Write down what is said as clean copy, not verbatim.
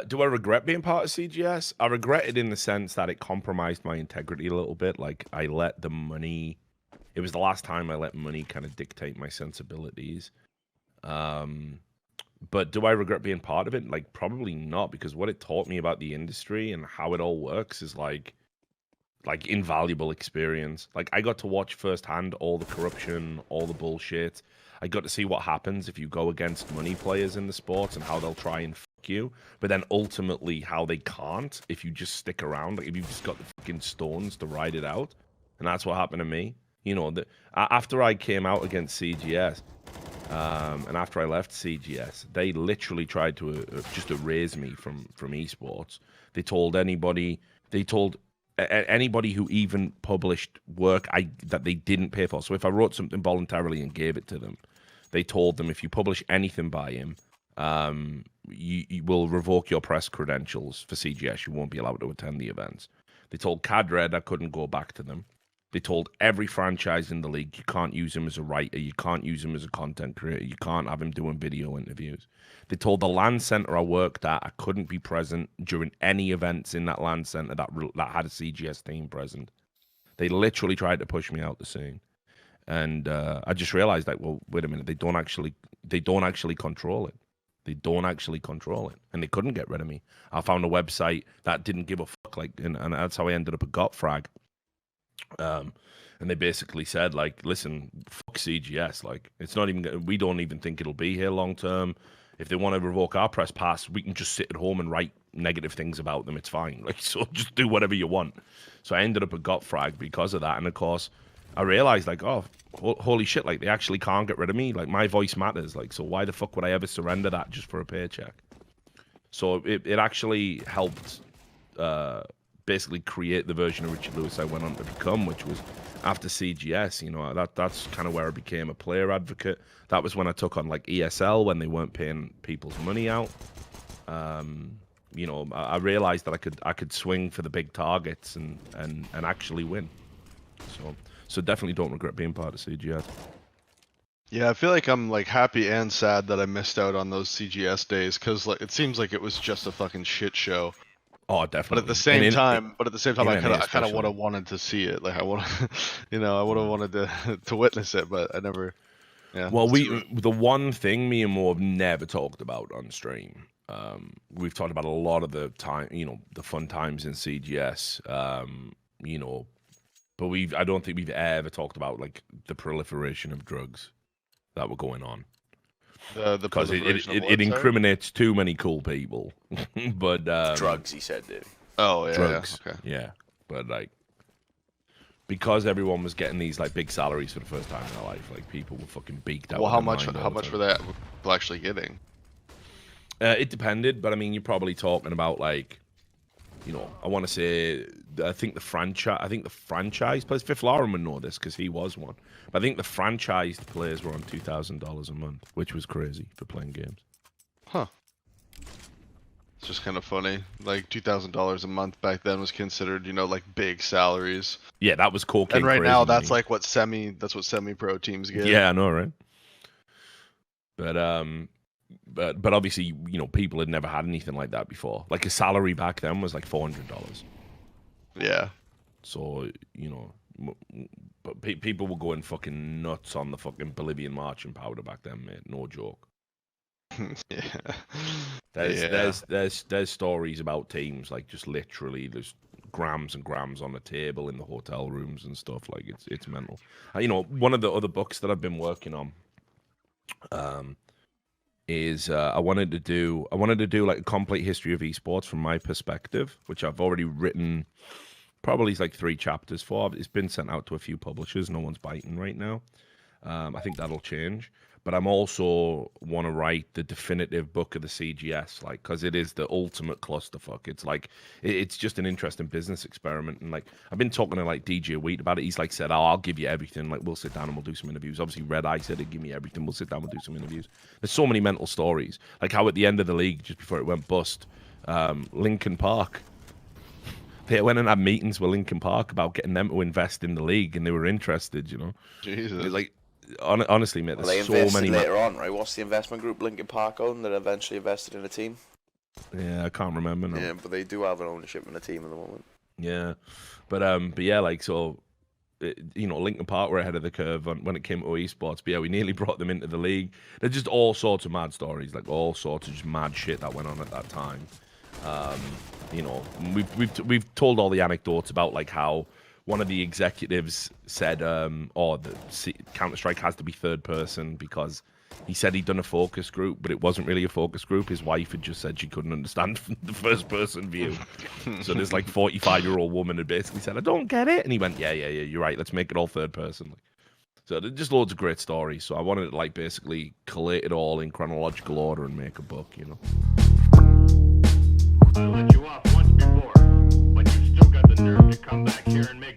Do I regret being part of CGS? I regret it in the sense that it compromised my integrity a little bit. Like, I let the money. It was the last time I let money kind of dictate my sensibilities. But do I regret being part of it? Like, probably not, because what it taught me about the industry and how it all works is like invaluable experience. Like, I got to watch firsthand all the corruption, all the bullshit. I got to see what happens if you go against money players in the sports and how they'll try and fuck you, but then ultimately how they can't if you just stick around. Like, if you've just got the fucking stones to ride it out. And that's what happened to me. You know, after I came out against CGS, and after I left CGS, they literally tried to just erase me from esports. They told anybody, anybody who even published work that they didn't pay for. So if I wrote something voluntarily and gave it to them, they told them if you publish anything by him, you will revoke your press credentials for CGS. You won't be allowed to attend the events. They told Cadred I couldn't go back to them. They told every franchise in the league you can't use him as a writer, you can't use him as a content creator, you can't have him doing video interviews. They told the LAN center I worked at I couldn't be present during any events in that LAN center that had a CGS team present. They literally tried to push me out the scene, and I just realized, like, well, wait a minute, they don't actually control it. They don't actually control it, and they couldn't get rid of me. I found a website that didn't give a fuck, like, and that's how I ended up at Gotfrag. And they basically said, like, listen, fuck CGS. Like, it's not even, we don't even think it'll be here long term. If they want to revoke our press pass, we can just sit at home and write negative things about them. It's fine. Like, so just do whatever you want. So I ended up at Gotfrag because of that. And of course, I realized, like, oh, holy shit, like, they actually can't get rid of me. Like, my voice matters. Like, so why the fuck would I ever surrender that just for a paycheck? So it actually helped basically create the version of Richard Lewis I went on to become, which was after CGS. You know, that's kind of where I became a player advocate. That was when I took on like ESL when they weren't paying people's money out. You know, I realized that I could swing for the big targets and actually win. So definitely don't regret being part of CGS. Yeah, I feel like I'm like happy and sad that I missed out on those CGS days, because like it seems like it was just a fucking shit show. Oh, definitely. But at the same time, I kind of would have wanted to see it. Like I would, you know, I would have wanted to witness it, but I never. Yeah. Well, the one thing me and Mo have never talked about on stream. We've talked about a lot of the time, you know, the fun times in CGS. You know, but I don't think we've ever talked about like the proliferation of drugs that were going on. Because it incriminates too many cool people. But drugs, he said, dude. Oh yeah, drugs. Yeah, okay. Yeah, but like because everyone was getting these like big salaries for the first time in their life, like people were fucking beaked out. Well, how much for that people actually getting? It depended, but I mean, you're probably talking about like, you know, I want to say, I think the franchise players, Fifth Lauren would know this because he was one. But I think the franchised players were on $2,000 a month, which was crazy for playing games. Huh. It's just kind of funny. Like $2,000 a month back then was considered, you know, like big salaries. Yeah, that was cocaine. And right now, that's like what semi-pro teams get. Yeah, I know, right? But obviously, you know, people had never had anything like that before. Like a salary back then was like $400. Yeah. So, you know, but people were going fucking nuts on the fucking Bolivian marching powder back then, mate. No joke. Yeah. There's stories about teams like just literally there's grams and grams on the table in the hotel rooms and stuff. Like it's mental. You know, one of the other books that I've been working on, is I wanted to do like a complete history of esports from my perspective, which I've already written probably like 3 chapters for. It's been sent out to a few publishers. No one's biting right now. I think that'll change. But I'm also want to write the definitive book of the CGS, like, because it is the ultimate clusterfuck. It's like, it's just an interesting business experiment. And like, I've been talking to like DJ Wheat about it. He's like said, oh, I'll give you everything. Like, we'll sit down and we'll do some interviews. Obviously, Red Eye said he'd give me everything. We'll sit down, we'll do some interviews. There's so many mental stories. Like how at the end of the league, just before it went bust, Lincoln Park, they went and had meetings with Lincoln Park about getting them to invest in the league, and they were interested, you know. Jesus. It's like, honestly, mate, there's so many. Later on, right? What's the investment group Lincoln Park owned that eventually invested in a team? Yeah, I can't remember now. Yeah, but they do have an ownership in the team at the moment. Yeah, but yeah, like so. Linkin Park were ahead of the curve when it came to esports. But yeah, we nearly brought them into the league. There's just all sorts of mad stories, like all sorts of just mad shit that went on at that time. We've told all the anecdotes about like how one of the executives said, the Counter-Strike has to be third person because he said he'd done a focus group, but it wasn't really a focus group. His wife had just said she couldn't understand the first person view. So this like 45-year-old woman had basically said, I don't get it. And he went, yeah, you're right. Let's make it all third person. So there's just loads of great stories. So I wanted to like basically collate it all in chronological order and make a book, you know. I let you off once before, but you still got the nerve to come back here and make